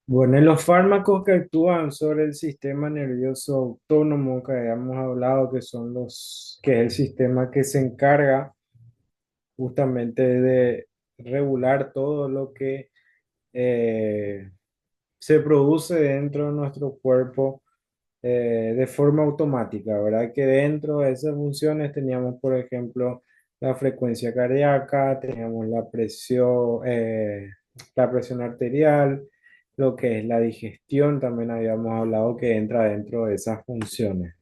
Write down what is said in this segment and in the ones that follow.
Bueno, en los fármacos que actúan sobre el sistema nervioso autónomo que habíamos hablado, que es el sistema que se encarga justamente de regular todo lo que eh, se produce dentro de nuestro cuerpo de forma automática, ¿verdad? Que dentro de esas funciones teníamos, por ejemplo, la frecuencia cardíaca, teníamos la presión arterial, lo que es la digestión, también habíamos hablado que entra dentro de esas funciones.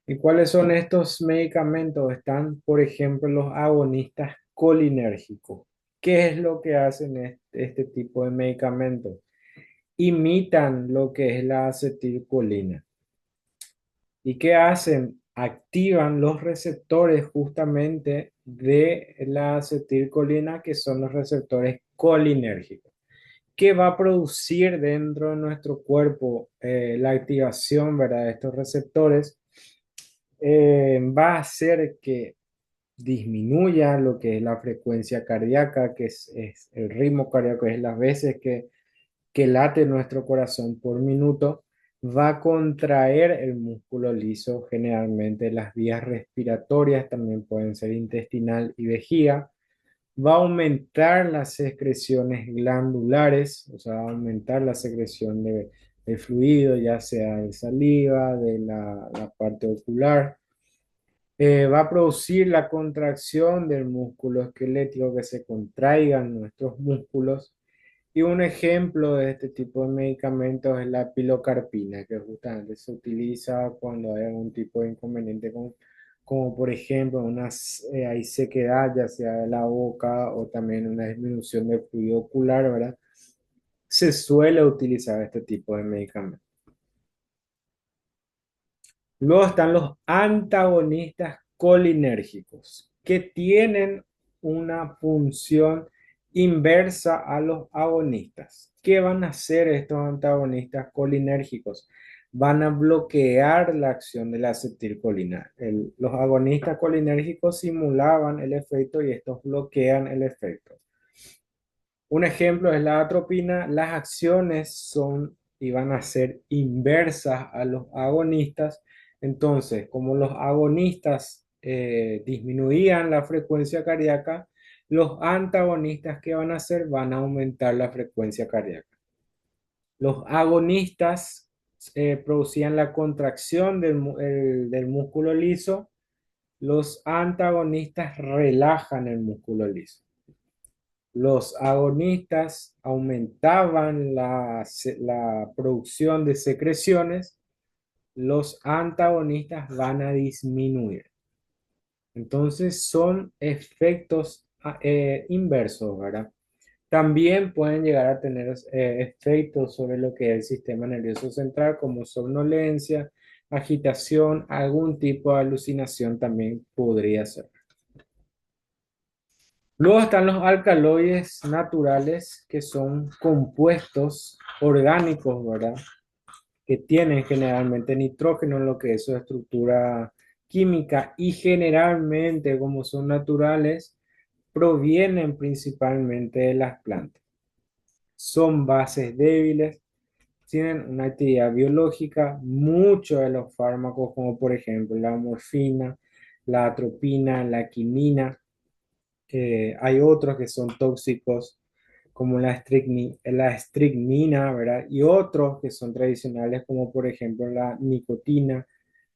¿Y cuáles son estos medicamentos? Están, por ejemplo, los agonistas colinérgicos. ¿Qué es lo que hacen este tipo de medicamentos? Imitan lo que es la acetilcolina. ¿Y qué hacen? Activan los receptores justamente de la acetilcolina, que son los receptores colinérgicos. ¿Qué va a producir dentro de nuestro cuerpo la activación, ¿verdad?, de estos receptores? Va a hacer que disminuya lo que es la frecuencia cardíaca, es el ritmo cardíaco, es las veces que late nuestro corazón por minuto. Va a contraer el músculo liso, generalmente las vías respiratorias, también pueden ser intestinal y vejiga. Va a aumentar las secreciones glandulares, o sea, va a aumentar la secreción de fluido, ya sea de saliva, de la parte ocular. Va a producir la contracción del músculo esquelético, que se contraigan nuestros músculos. Y un ejemplo de este tipo de medicamentos es la pilocarpina, que justamente se utiliza cuando hay algún tipo de inconveniente, como por ejemplo hay sequedad, ya sea de la boca o también una disminución del fluido ocular, ¿verdad? Se suele utilizar este tipo de medicamentos. Luego están los antagonistas colinérgicos, que tienen una función inversa a los agonistas. ¿Qué van a hacer estos antagonistas colinérgicos? Van a bloquear la acción de la acetilcolina. Los agonistas colinérgicos simulaban el efecto y estos bloquean el efecto. Un ejemplo es la atropina. Las acciones son y van a ser inversas a los agonistas. Entonces, como los agonistas disminuían la frecuencia cardíaca, los antagonistas, que van a hacer, van a aumentar la frecuencia cardíaca. Los agonistas producían la contracción del músculo liso. Los antagonistas relajan el músculo liso. Los agonistas aumentaban la producción de secreciones, los antagonistas van a disminuir. Entonces son efectos inversos, ¿verdad? También pueden llegar a tener efectos sobre lo que es el sistema nervioso central, como somnolencia, agitación, algún tipo de alucinación también podría ser. Luego están los alcaloides naturales, que son compuestos orgánicos, ¿verdad? Que tienen generalmente nitrógeno en lo que es su estructura química, y generalmente, como son naturales, provienen principalmente de las plantas. Son bases débiles, tienen una actividad biológica. Muchos de los fármacos, como por ejemplo la morfina, la atropina, la quinina, hay otros que son tóxicos, como la estricnina, ¿verdad? Y otros que son tradicionales, como por ejemplo la nicotina,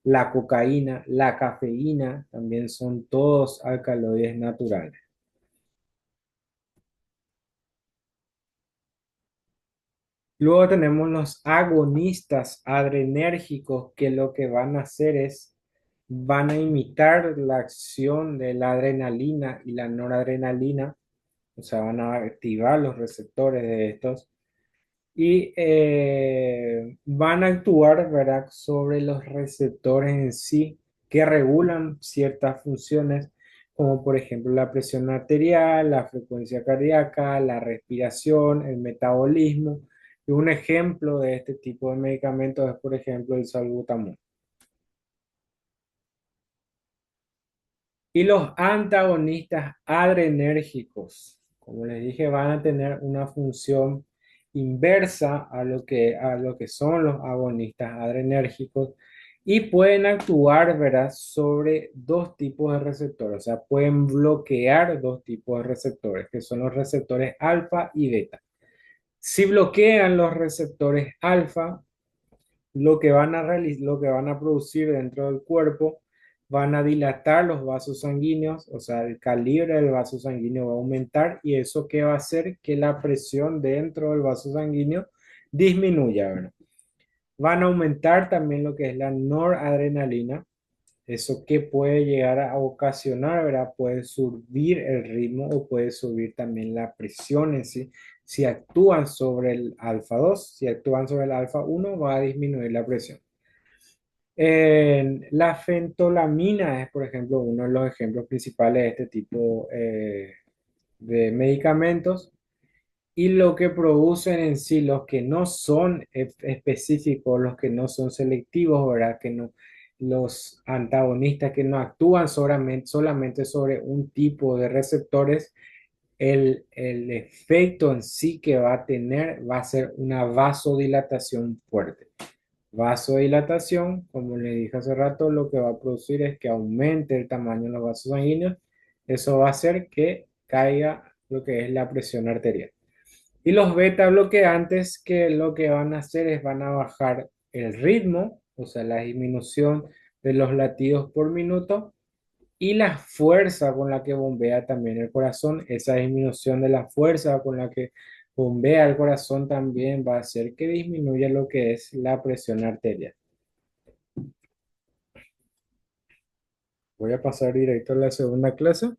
la cocaína, la cafeína, también son todos alcaloides naturales. Luego tenemos los agonistas adrenérgicos, que lo que van a hacer es, van a imitar la acción de la adrenalina y la noradrenalina, o sea, van a activar los receptores de estos y van a actuar, ¿verdad?, sobre los receptores en sí, que regulan ciertas funciones, como por ejemplo la presión arterial, la frecuencia cardíaca, la respiración, el metabolismo. Y un ejemplo de este tipo de medicamentos es, por ejemplo, el salbutamol. Y los antagonistas adrenérgicos, como les dije, van a tener una función inversa a lo que son los agonistas adrenérgicos y pueden actuar, ¿verdad?, sobre dos tipos de receptores, o sea, pueden bloquear dos tipos de receptores, que son los receptores alfa y beta. Si bloquean los receptores alfa, lo que van a producir dentro del cuerpo, van a dilatar los vasos sanguíneos, o sea, el calibre del vaso sanguíneo va a aumentar y eso que va a hacer que la presión dentro del vaso sanguíneo disminuya, ¿verdad? Van a aumentar también lo que es la noradrenalina, eso que puede llegar a ocasionar, ¿verdad? Puede subir el ritmo o puede subir también la presión en sí. Si actúan sobre el alfa 2, si actúan sobre el alfa uno, va a disminuir la presión. La fentolamina es, por ejemplo, uno de los ejemplos principales de este tipo de medicamentos. Y lo que producen en sí, los que no son específicos, los que no son selectivos, ¿verdad? Que no, los antagonistas que no actúan solamente sobre un tipo de receptores, el efecto en sí que va a tener va a ser una vasodilatación fuerte. Vasodilatación, como le dije hace rato, lo que va a producir es que aumente el tamaño de los vasos sanguíneos. Eso va a hacer que caiga lo que es la presión arterial. Y los beta bloqueantes que lo que van a hacer es van a bajar el ritmo, o sea, la disminución de los latidos por minuto y la fuerza con la que bombea también el corazón. Esa disminución de la fuerza con la que bombea el corazón también va a hacer que disminuya lo que es la presión arterial. Voy a pasar directo a la segunda clase.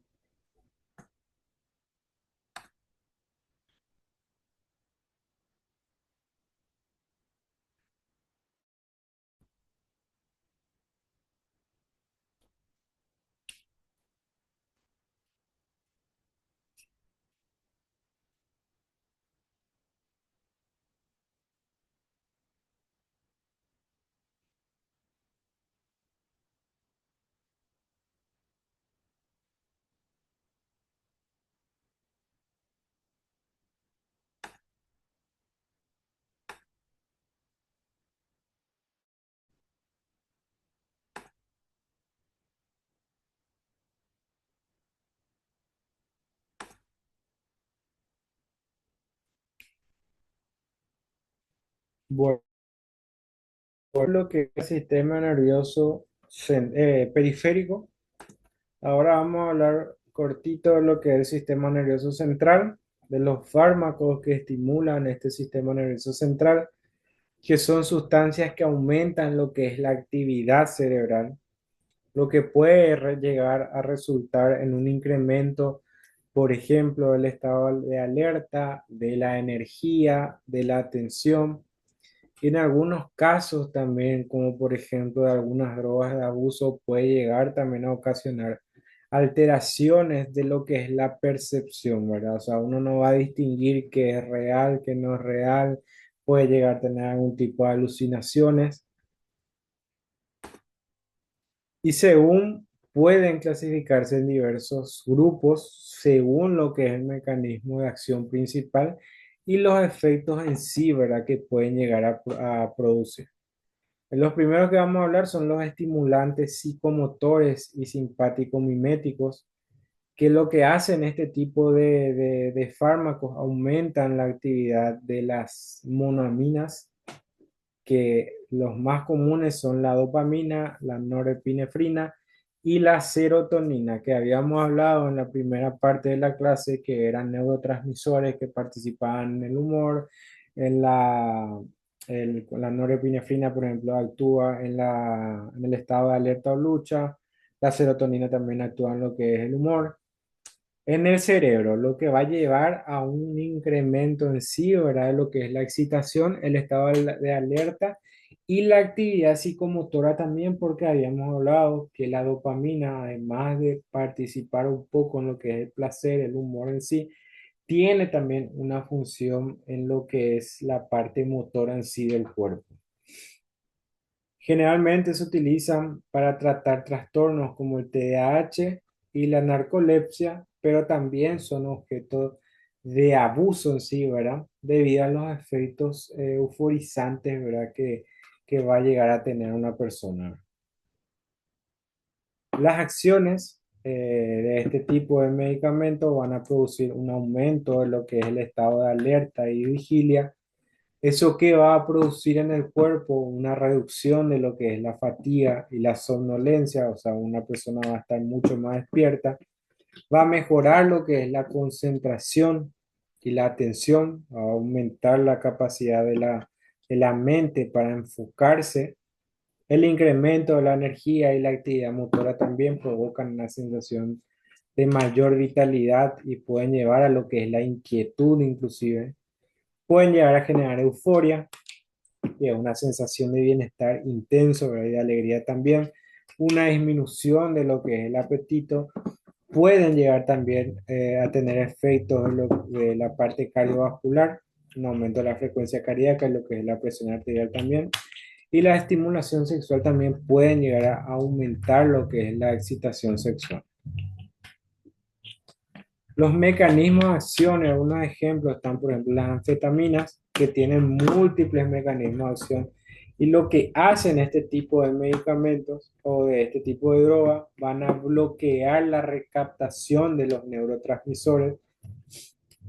Bueno, por lo que es el sistema nervioso periférico. Ahora vamos a hablar cortito de lo que es el sistema nervioso central, de los fármacos que estimulan este sistema nervioso central, que son sustancias que aumentan lo que es la actividad cerebral, lo que puede llegar a resultar en un incremento, por ejemplo, del estado de alerta, de la energía, de la atención. Y en algunos casos también, como por ejemplo de algunas drogas de abuso, puede llegar también a ocasionar alteraciones de lo que es la percepción, ¿verdad? O sea, uno no va a distinguir qué es real, qué no es real, puede llegar a tener algún tipo de alucinaciones y según pueden clasificarse en diversos grupos según lo que es el mecanismo de acción principal y los efectos en sí, ¿verdad? Que pueden llegar a producir. Los primeros que vamos a hablar son los estimulantes psicomotores y simpático-miméticos, que lo que hacen este tipo de fármacos aumentan la actividad de las monoaminas, que los más comunes son la dopamina, la norepinefrina y la serotonina, que habíamos hablado en la primera parte de la clase, que eran neurotransmisores que participaban en el humor, en la norepinefrina, por ejemplo, actúa en el estado de alerta o lucha, la serotonina también actúa en lo que es el humor en el cerebro, lo que va a llevar a un incremento en sí, ¿verdad? De lo que es la excitación, el estado de alerta y la actividad psicomotora también, porque habíamos hablado que la dopamina, además de participar un poco en lo que es el placer, el humor en sí, tiene también una función en lo que es la parte motora en sí del cuerpo. Generalmente se utilizan para tratar trastornos como el TDAH y la narcolepsia, pero también son objeto de abuso en sí, ¿verdad? Debido a los efectos euforizantes, ¿verdad? Que va a llegar a tener una persona. Las acciones de este tipo de medicamentos van a producir un aumento de lo que es el estado de alerta y vigilia. ¿Eso que va a producir en el cuerpo? Una reducción de lo que es la fatiga y la somnolencia, o sea, una persona va a estar mucho más despierta, va a mejorar lo que es la concentración y la atención, va a aumentar la capacidad de la mente para enfocarse. El incremento de la energía y la actividad motora también provocan una sensación de mayor vitalidad y pueden llevar a lo que es la inquietud inclusive. Pueden llegar a generar euforia, y es una sensación de bienestar intenso, ¿verdad? Y de alegría también. Una disminución de lo que es el apetito. Pueden llegar también a tener efectos de la parte cardiovascular, un aumento de la frecuencia cardíaca, lo que es la presión arterial también. Y la estimulación sexual también pueden llegar a aumentar lo que es la excitación sexual. Los mecanismos de acción, algunos ejemplos están, por ejemplo, las anfetaminas, que tienen múltiples mecanismos de acción. Y lo que hacen este tipo de medicamentos o de este tipo de droga, van a bloquear la recaptación de los neurotransmisores.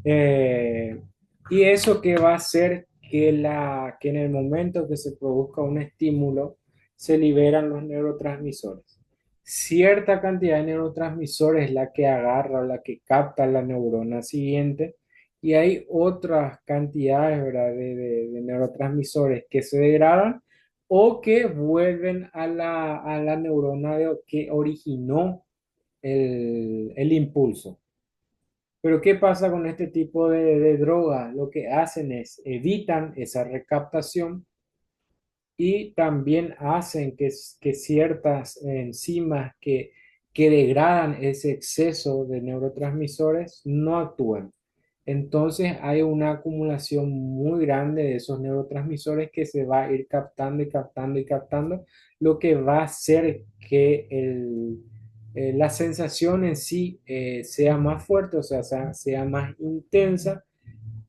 eh, y eso que va a hacer que en el momento que se produzca un estímulo, se liberan los neurotransmisores. Cierta cantidad de neurotransmisores es la que agarra, la que capta la neurona siguiente, y hay otras cantidades, ¿verdad? De neurotransmisores que se degradan o que vuelven a la neurona que originó el impulso. Pero ¿qué pasa con este tipo de drogas? Lo que hacen es evitan esa recaptación y también hacen que ciertas enzimas que degradan ese exceso de neurotransmisores no actúen. Entonces hay una acumulación muy grande de esos neurotransmisores que se va a ir captando y captando y captando, lo que va a hacer que la sensación en sí sea más fuerte, o sea más intensa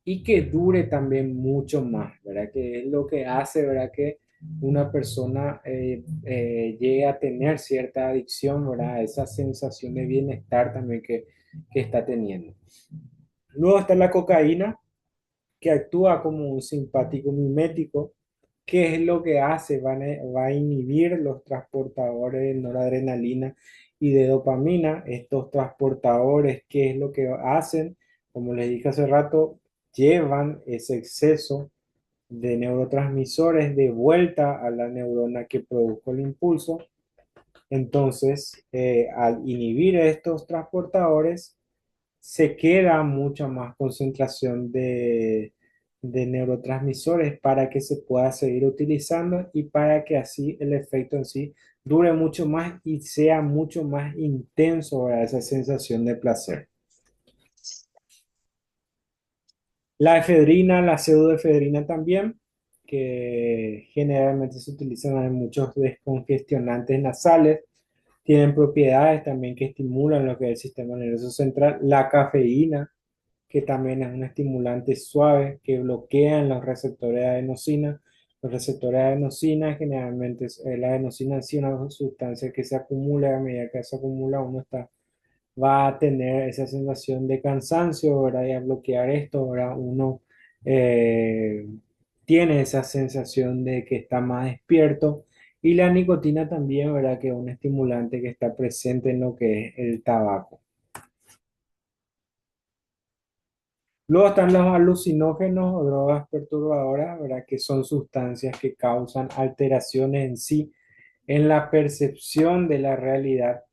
y que dure también mucho más, ¿verdad? Que es lo que hace, ¿verdad? Que una persona llegue a tener cierta adicción, ¿verdad? Esa sensación de bienestar también que está teniendo. Luego está la cocaína, que actúa como un simpático mimético. ¿Qué es lo que hace? Va a inhibir los transportadores de noradrenalina y de dopamina. Estos transportadores, ¿qué es lo que hacen? Como les dije hace rato, llevan ese exceso de neurotransmisores de vuelta a la neurona que produjo el impulso. Entonces, al inhibir estos transportadores, se queda mucha más concentración de neurotransmisores para que se pueda seguir utilizando y para que así el efecto en sí dure mucho más y sea mucho más intenso, ¿verdad? Esa sensación de placer. La efedrina, la pseudoefedrina también, que generalmente se utilizan en muchos descongestionantes nasales, tienen propiedades también que estimulan lo que es el sistema nervioso central. La cafeína, que también es un estimulante suave que bloquean los receptores de adenosina. Los receptores de adenosina, generalmente la adenosina es una sustancia que se acumula, a medida que se acumula uno va a tener esa sensación de cansancio, ¿verdad? Y a bloquear esto, ¿verdad? Uno eh, tiene esa sensación de que está más despierto. Y la nicotina también, ¿verdad? Que es un estimulante que está presente en lo que es el tabaco. Luego están los alucinógenos o drogas perturbadoras, ¿verdad? Que son sustancias que causan alteraciones en sí, en la percepción de la realidad,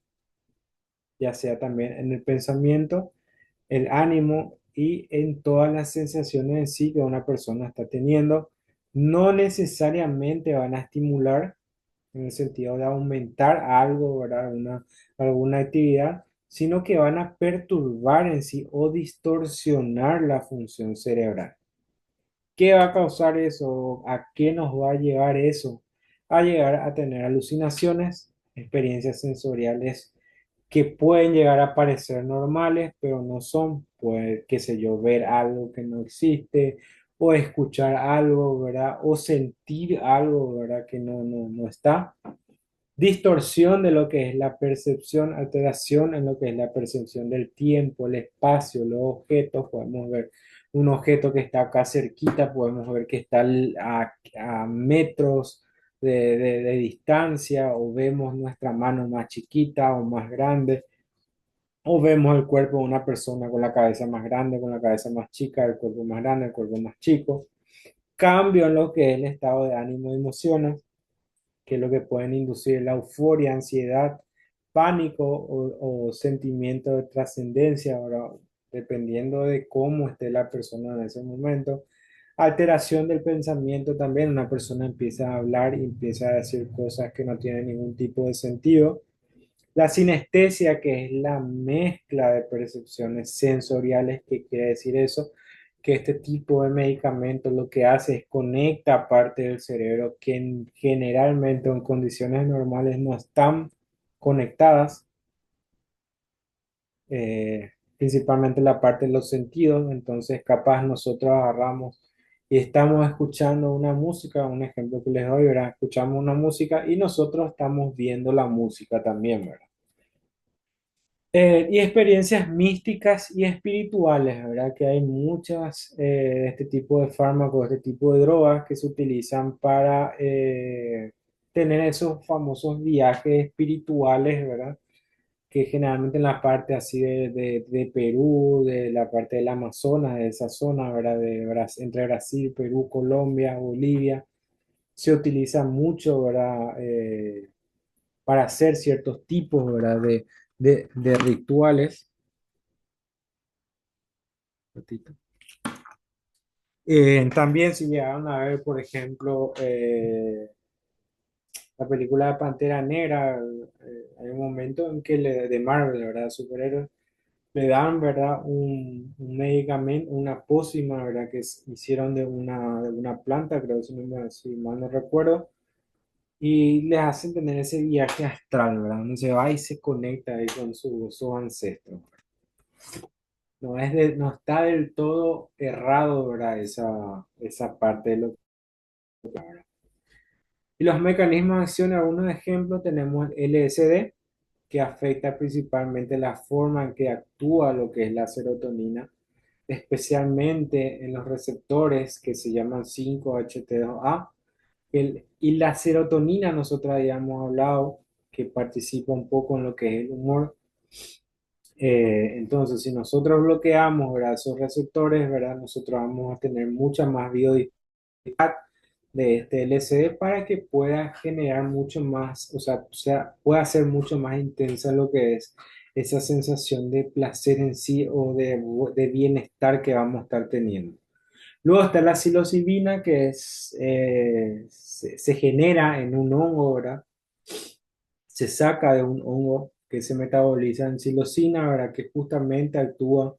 ya sea también en el pensamiento, el ánimo y en todas las sensaciones en sí que una persona está teniendo. No necesariamente van a estimular en el sentido de aumentar algo, ¿verdad? Alguna actividad, sino que van a perturbar en sí o distorsionar la función cerebral. ¿Qué va a causar eso? ¿A qué nos va a llevar eso? A llegar a tener alucinaciones, experiencias sensoriales que pueden llegar a parecer normales, pero no son. Puede, qué sé yo, ver algo que no existe, o escuchar algo, ¿verdad? O sentir algo, ¿verdad? Que no está. Distorsión de lo que es la percepción, alteración en lo que es la percepción del tiempo, el espacio, los objetos. Podemos ver un objeto que está acá cerquita, podemos ver que está a metros de distancia, o vemos nuestra mano más chiquita o más grande, o vemos el cuerpo de una persona con la cabeza más grande, con la cabeza más chica, el cuerpo más grande, el cuerpo más chico. Cambio en lo que es el estado de ánimo y emociones, que es lo que pueden inducir la euforia, ansiedad, pánico o sentimiento de trascendencia, ahora, dependiendo de cómo esté la persona en ese momento. Alteración del pensamiento también, una persona empieza a hablar y empieza a decir cosas que no tienen ningún tipo de sentido. La sinestesia, que es la mezcla de percepciones sensoriales, ¿qué quiere decir eso? Que este tipo de medicamentos lo que hace es conecta parte del cerebro que generalmente en condiciones normales no están conectadas, principalmente la parte de los sentidos. Entonces capaz nosotros agarramos y estamos escuchando una música, un ejemplo que les doy, ¿verdad? Escuchamos una música y nosotros estamos viendo la música también, ¿verdad? Y experiencias místicas y espirituales, ¿verdad? Que hay muchas de este tipo de fármacos, este tipo de drogas que se utilizan para tener esos famosos viajes espirituales, ¿verdad? Que generalmente en la parte así de Perú, de la parte del Amazonas, de esa zona, ¿verdad? Entre Brasil, Perú, Colombia, Bolivia, se utiliza mucho, ¿verdad? Para hacer ciertos tipos, ¿verdad? De rituales. Ratito. También si llegaron a ver, por ejemplo, la película de Pantera Negra, hay un momento en que de Marvel, ¿verdad? Superhéroes, le dan, ¿verdad? Un medicamento, una pócima, ¿verdad? Que hicieron de una planta, creo, si mal no recuerdo, y les hacen tener ese viaje astral, ¿verdad? Donde se va y se conecta ahí con sus ancestros. No está del todo errado, ¿verdad? Esa parte de lo. Y los mecanismos de acción, algunos ejemplos, tenemos el LSD, que afecta principalmente la forma en que actúa lo que es la serotonina, especialmente en los receptores que se llaman 5-HT2A. Y la serotonina, nosotros habíamos hablado, que participa un poco en lo que es el humor. Entonces, si nosotros bloqueamos, ¿verdad? Esos receptores, ¿verdad? Nosotros vamos a tener mucha más biodisponibilidad de este LCD para que pueda generar mucho más, o sea, pueda ser mucho más intensa lo que es esa sensación de placer en sí o de bienestar que vamos a estar teniendo. Luego está la psilocibina, que se genera en un hongo, ¿verdad? Se saca de un hongo que se metaboliza en psilocina, ¿verdad? Que justamente actúa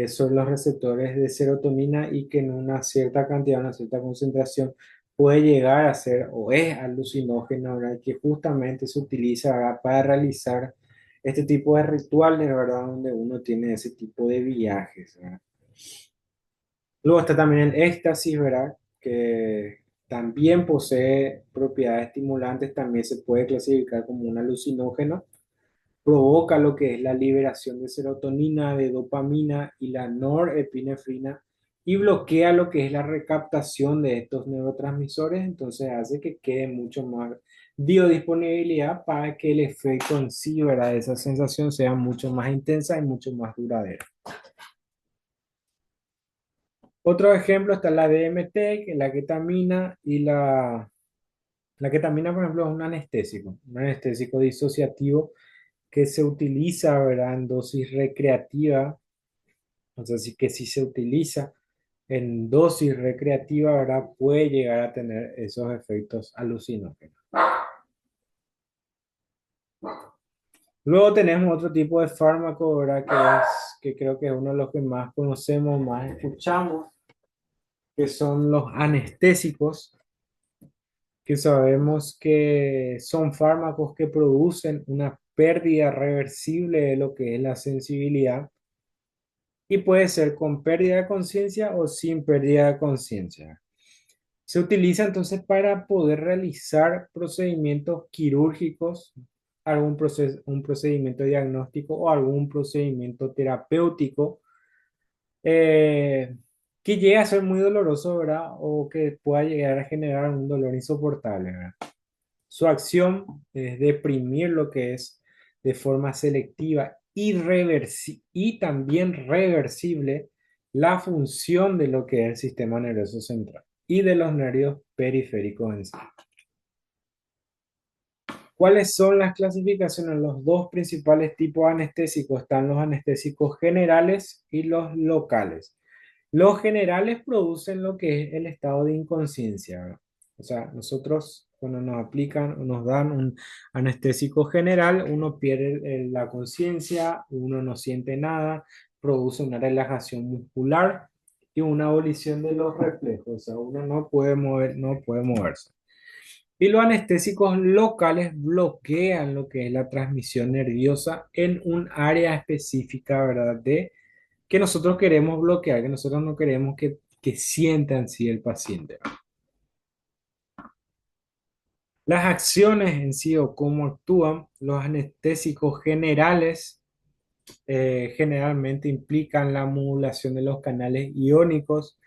son los receptores de serotonina y que en una cierta cantidad, una cierta concentración, puede llegar a ser o es alucinógeno, ¿verdad? Que justamente se utiliza, ¿verdad? Para realizar este tipo de rituales, ¿verdad? Donde uno tiene ese tipo de viajes, ¿verdad? Luego está también el éxtasis, ¿verdad? Que también posee propiedades estimulantes, también se puede clasificar como un alucinógeno. Provoca lo que es la liberación de serotonina, de dopamina y la norepinefrina, y bloquea lo que es la recaptación de estos neurotransmisores, entonces hace que quede mucho más biodisponibilidad para que el efecto en sí, ¿verdad? Esa sensación sea mucho más intensa y mucho más duradera. Otro ejemplo está la DMT, que es la ketamina, y la ketamina, por ejemplo, es un anestésico disociativo que se utiliza, ¿verdad? En dosis recreativa, o sea, sí que si se utiliza en dosis recreativa, ¿verdad? Puede llegar a tener esos efectos alucinógenos. Luego tenemos otro tipo de fármaco, ¿verdad? Que creo que es uno de los que más conocemos, más escuchamos, que son los anestésicos, que sabemos que son fármacos que producen una pérdida reversible de lo que es la sensibilidad y puede ser con pérdida de conciencia o sin pérdida de conciencia. Se utiliza entonces para poder realizar procedimientos quirúrgicos, un procedimiento diagnóstico o algún procedimiento terapéutico eh, que llegue a ser muy doloroso, ¿verdad? O que pueda llegar a generar un dolor insoportable, ¿verdad? Su acción es deprimir lo que es de forma selectiva y también reversible la función de lo que es el sistema nervioso central y de los nervios periféricos en sí. ¿Cuáles son las clasificaciones? Los dos principales tipos anestésicos están los anestésicos generales y los locales. Los generales producen lo que es el estado de inconsciencia, ¿verdad? O sea, nosotros cuando nos aplican o nos dan un anestésico general, uno pierde la conciencia, uno no siente nada, produce una relajación muscular y una abolición de los reflejos. O sea, uno no puede mover, no puede moverse. Y los anestésicos locales bloquean lo que es la transmisión nerviosa en un área específica, ¿verdad? Que nosotros queremos bloquear, que nosotros no queremos que sienta en sí el paciente. Las acciones en sí o cómo actúan los anestésicos generales generalmente implican la modulación de los canales iónicos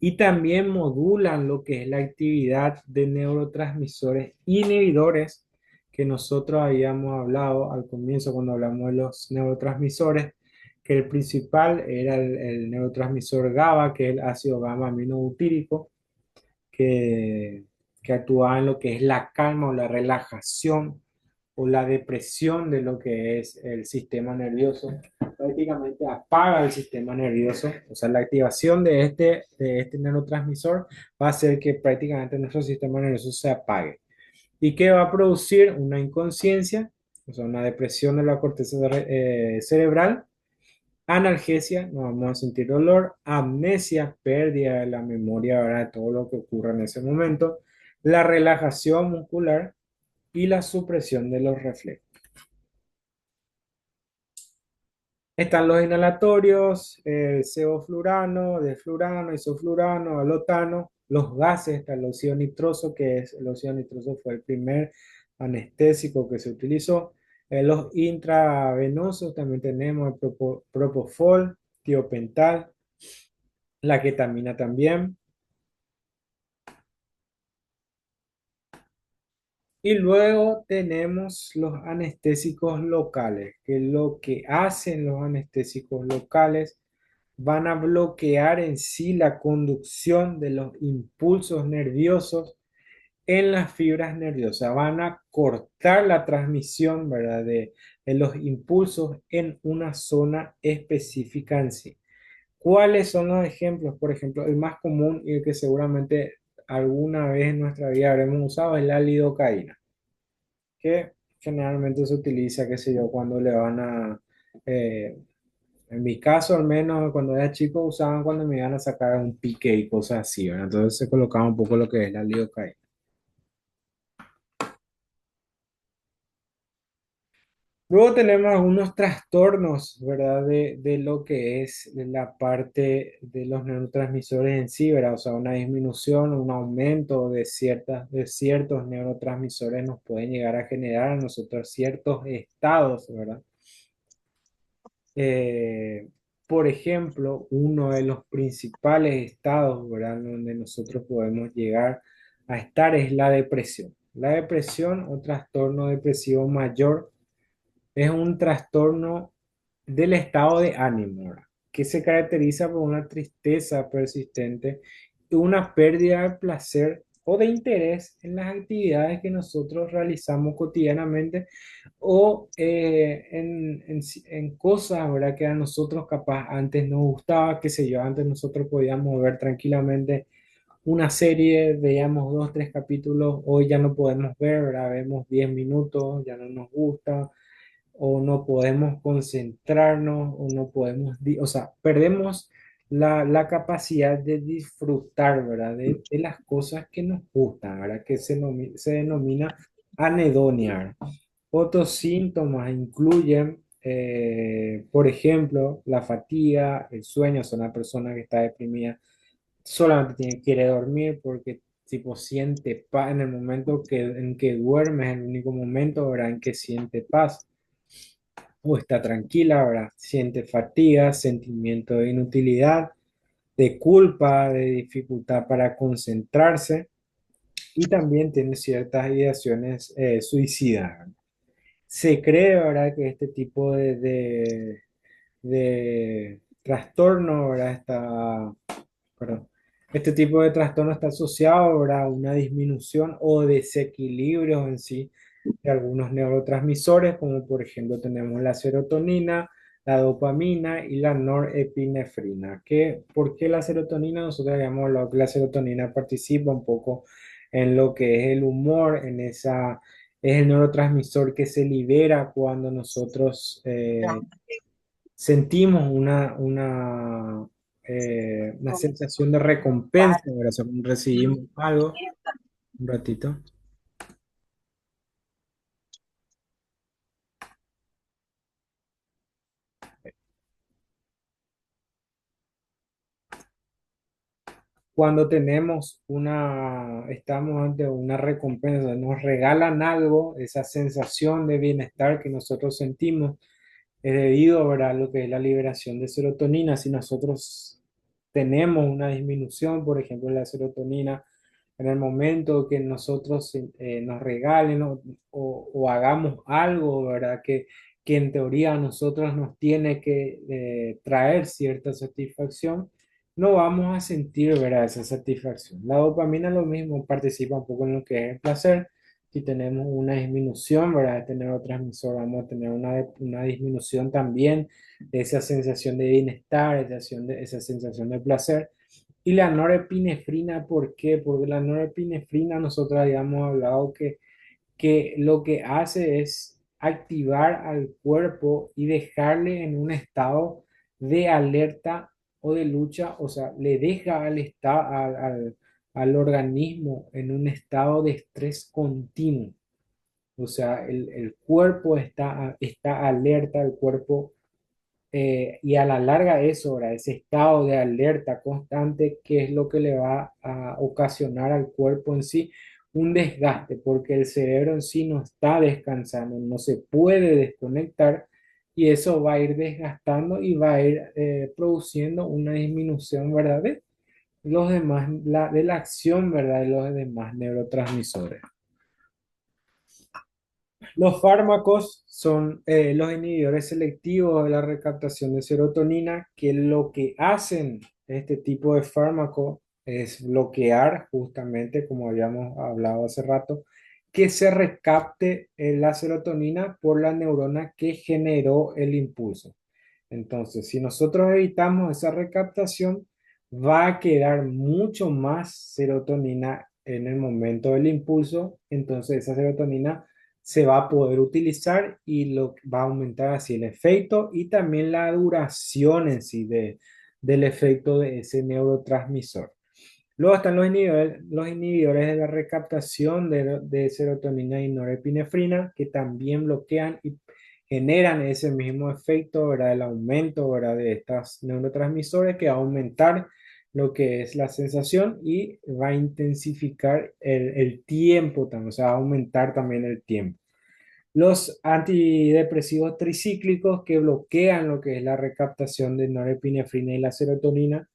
y también modulan lo que es la actividad de neurotransmisores inhibidores que nosotros habíamos hablado al comienzo cuando hablamos de los neurotransmisores, que el principal era el neurotransmisor GABA, que es el ácido gamma aminobutírico, que, que actúa en lo que es la calma o la relajación o la depresión de lo que es el sistema nervioso. Prácticamente apaga el sistema nervioso, o sea, la activación de este neurotransmisor va a hacer que prácticamente nuestro sistema nervioso se apague. ¿Y qué va a producir? Una inconsciencia, o sea, una depresión de la corteza cerebral, analgesia, no vamos a sentir dolor, amnesia, pérdida de la memoria, ¿verdad? De todo lo que ocurre en ese momento, la relajación muscular y la supresión de los reflejos. Están los inhalatorios, sevoflurano, desflurano, isoflurano, alotano, los gases, está el óxido nitroso, que es el óxido nitroso fue el primer anestésico que se utilizó. Los intravenosos también tenemos el propofol, tiopental, la ketamina también. Y luego tenemos los anestésicos locales, que lo que hacen los anestésicos locales van a bloquear en sí la conducción de los impulsos nerviosos en las fibras nerviosas, van a cortar la transmisión, ¿verdad? De los impulsos en una zona específica en sí. ¿Cuáles son los ejemplos? Por ejemplo, el más común y el que seguramente alguna vez en nuestra vida habremos usado es la lidocaína, que generalmente se utiliza, qué sé yo, cuando le van a, eh, en mi caso al menos cuando era chico usaban cuando me iban a sacar un pique y cosas así, ¿verdad? Entonces se colocaba un poco lo que es la lidocaína. Luego tenemos algunos trastornos, ¿verdad? De lo que es la parte de los neurotransmisores en sí, ¿verdad? O sea, una disminución, un aumento de ciertos neurotransmisores nos pueden llegar a generar a nosotros ciertos estados, ¿verdad? Eh, por ejemplo, uno de los principales estados, ¿verdad? Donde nosotros podemos llegar a estar es la depresión. La depresión o trastorno depresivo mayor es un trastorno del estado de ánimo, ¿verdad? Que se caracteriza por una tristeza persistente y una pérdida de placer o de interés en las actividades que nosotros realizamos cotidianamente o en cosas, ¿verdad? Que a nosotros capaz antes nos gustaba, qué sé yo, antes nosotros podíamos ver tranquilamente una serie, veíamos dos, tres capítulos, hoy ya no podemos ver, ¿verdad? Vemos 10 minutos, ya no nos gusta o no podemos concentrarnos, o no podemos, o sea, perdemos la capacidad de disfrutar, ¿verdad? De las cosas que nos gustan, ¿verdad? Que se denomina anedonia. Otros síntomas incluyen, por ejemplo, la fatiga, el sueño. O sea, una persona que está deprimida solamente quiere dormir porque tipo siente paz en el momento en que duerme, es el único momento, ¿verdad?, en que siente paz o está tranquila, ¿verdad? Siente fatiga, sentimiento de inutilidad, de culpa, de dificultad para concentrarse y también tiene ciertas ideaciones suicidas. Se cree, ¿verdad?, que este tipo de trastorno, ¿verdad? Perdón, este tipo de trastorno está asociado, ¿verdad?, a una disminución o desequilibrios en sí de algunos neurotransmisores, como por ejemplo tenemos la serotonina, la dopamina y la norepinefrina. ¿Por qué la serotonina? Nosotros habíamos hablado que la serotonina participa un poco en lo que es el humor, es el neurotransmisor que se libera cuando nosotros sentimos una sensación de recompensa, ¿verdad? O sea, recibimos algo, un ratito. Cuando estamos ante una recompensa, nos regalan algo, esa sensación de bienestar que nosotros sentimos es debido, ¿verdad?, a lo que es la liberación de serotonina. Si nosotros tenemos una disminución, por ejemplo, de la serotonina, en el momento que nosotros nos regalen o hagamos algo, ¿verdad?, que en teoría a nosotros nos tiene que traer cierta satisfacción, no vamos a sentir, ¿verdad?, esa satisfacción. La dopamina lo mismo, participa un poco en lo que es el placer. Si tenemos una disminución, ¿verdad?, de este neurotransmisor, vamos a tener una disminución también de esa sensación de bienestar, esa sensación de placer. Y la norepinefrina, ¿por qué? Porque la norepinefrina nosotros habíamos hablado que lo que hace es activar al cuerpo y dejarle en un estado de alerta o de lucha, o sea, le deja al organismo en un estado de estrés continuo. O sea, el cuerpo está alerta, el cuerpo y a la larga eso, ¿verdad? Ese estado de alerta constante, que es lo que le va a ocasionar al cuerpo en sí un desgaste, porque el cerebro en sí no está descansando, no se puede desconectar y eso va a ir desgastando y va a ir produciendo una disminución, ¿verdad?, de los demás, de la acción, ¿verdad?, de los demás neurotransmisores. Los fármacos son los inhibidores selectivos de la recaptación de serotonina, que lo que hacen este tipo de fármaco es bloquear justamente, como habíamos hablado hace rato, que se recapte la serotonina por la neurona que generó el impulso. Entonces, si nosotros evitamos esa recaptación, va a quedar mucho más serotonina en el momento del impulso. Entonces, esa serotonina se va a poder utilizar y va a aumentar así el efecto y también la duración en sí del efecto de ese neurotransmisor. Luego están los inhibidores de la recaptación de serotonina y norepinefrina, que también bloquean y generan ese mismo efecto, ¿verdad? El aumento, ¿verdad?, de estos neurotransmisores, que va a aumentar lo que es la sensación y va a intensificar el tiempo también, o sea, va a aumentar también el tiempo. Los antidepresivos tricíclicos, que bloquean lo que es la recaptación de norepinefrina y la serotonina,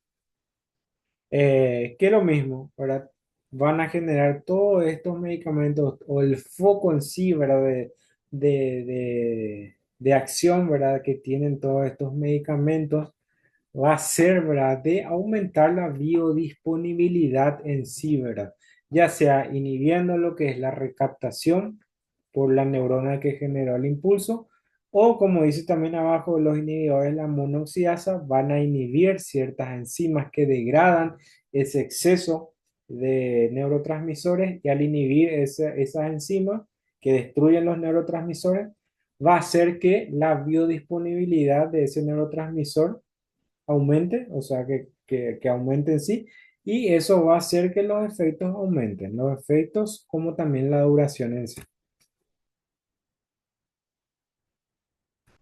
que lo mismo, ¿verdad? Van a generar todos estos medicamentos o el foco en sí, ¿verdad?, de acción, ¿verdad?, que tienen todos estos medicamentos, va a ser, ¿verdad?, de aumentar la biodisponibilidad en sí, ¿verdad? Ya sea inhibiendo lo que es la recaptación por la neurona que generó el impulso, o como dice también abajo, los inhibidores de la monoxidaza van a inhibir ciertas enzimas que degradan ese exceso de neurotransmisores y al inhibir esas enzimas que destruyen los neurotransmisores, va a hacer que la biodisponibilidad de ese neurotransmisor aumente, o sea, que aumente en sí, y eso va a hacer que los efectos aumenten, los efectos como también la duración en sí.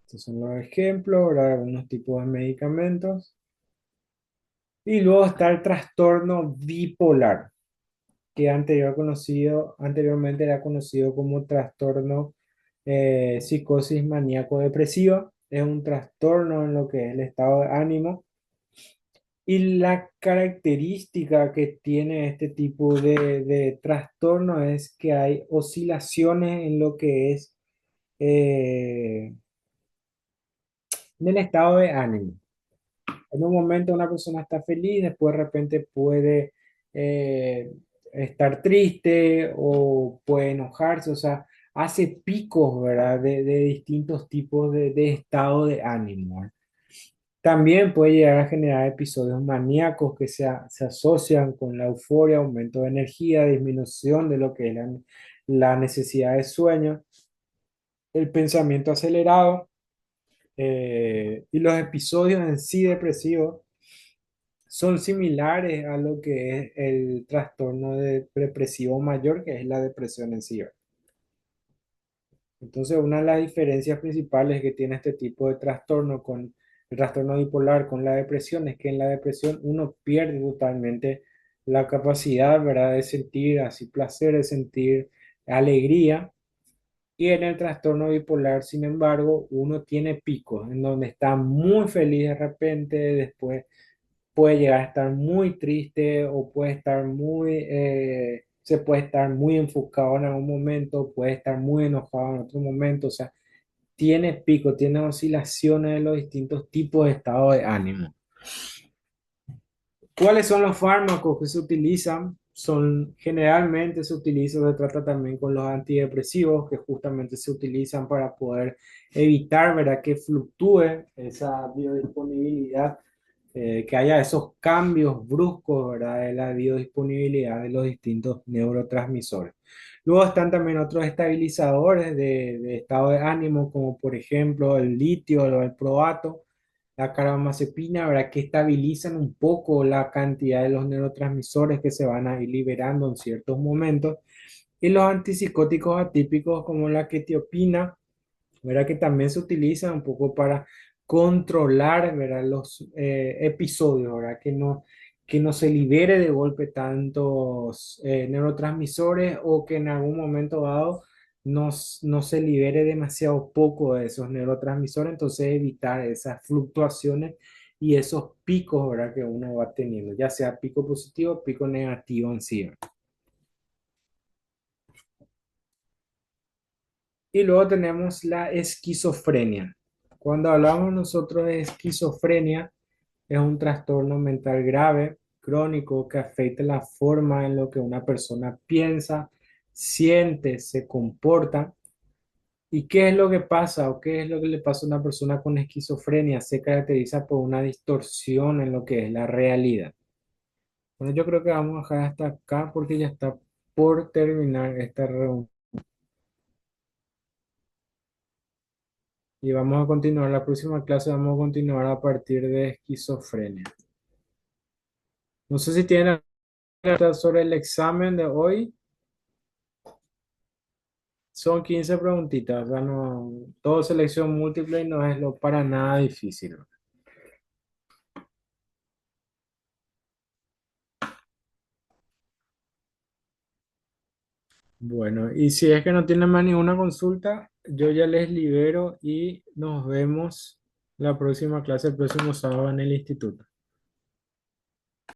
Estos son los ejemplos, ¿verdad? Algunos tipos de medicamentos. Y luego está el trastorno bipolar, que anteriormente era conocido como trastorno psicosis maníaco-depresiva. Es un trastorno en lo que es el estado de ánimo. Y la característica que tiene este tipo de trastorno es que hay oscilaciones en lo que es en el estado de ánimo. En un momento una persona está feliz, después de repente puede eh, estar triste o puede enojarse, o sea, hace picos, ¿verdad? De distintos tipos de estado de ánimo. También puede llegar a generar episodios maníacos que se asocian con la euforia, aumento de energía, disminución de lo que es la necesidad de sueño, el pensamiento acelerado y los episodios en sí depresivos son similares a lo que es el trastorno depresivo mayor, que es la depresión en sí. Entonces, una de las diferencias principales que tiene este tipo de trastorno con el trastorno bipolar con la depresión es que en la depresión uno pierde totalmente la capacidad, ¿verdad?, de sentir así placer, de sentir alegría. Y en el trastorno bipolar, sin embargo, uno tiene picos en donde está muy feliz de repente, después puede llegar a estar muy triste o puede estar se puede estar muy enfocado en algún momento, puede estar muy enojado en otro momento, o sea, tiene pico, tiene oscilaciones de los distintos tipos de estado de ánimo. ¿Cuáles son los fármacos que se utilizan? Generalmente se trata también con los antidepresivos que justamente se utilizan para poder evitar, ¿verdad?, que fluctúe esa biodisponibilidad, que haya esos cambios bruscos, ¿verdad?, de la biodisponibilidad de los distintos neurotransmisores. Luego están también otros estabilizadores de estado de ánimo, como por ejemplo el litio o el proato, la carbamazepina, ¿verdad?, que estabilizan un poco la cantidad de los neurotransmisores que se van a ir liberando en ciertos momentos. Y los antipsicóticos atípicos como la quetiapina, ¿verdad?, que también se utilizan un poco para controlar, ¿verdad?, los episodios, ¿verdad?, que no se libere de golpe tantos neurotransmisores o que en algún momento dado no se libere demasiado poco de esos neurotransmisores, entonces evitar esas fluctuaciones y esos picos, ¿verdad?, que uno va teniendo, ya sea pico positivo o pico negativo en sí. Y luego tenemos la esquizofrenia. Cuando hablamos nosotros de esquizofrenia, es un trastorno mental grave, crónico, que afecta la forma en lo que una persona piensa, siente, se comporta. ¿Y qué es lo que pasa o qué es lo que le pasa a una persona con esquizofrenia? Se caracteriza por una distorsión en lo que es la realidad. Bueno, yo creo que vamos a dejar hasta acá porque ya está por terminar esta reunión. Y vamos a continuar, la próxima clase vamos a continuar a partir de esquizofrenia. No sé si tienen preguntas sobre el examen de hoy. Son 15 preguntitas, o sea, no, todo selección múltiple y no es lo para nada difícil. Bueno, y si es que no tienen más ninguna consulta, yo ya les libero y nos vemos la próxima clase, el próximo sábado en el instituto.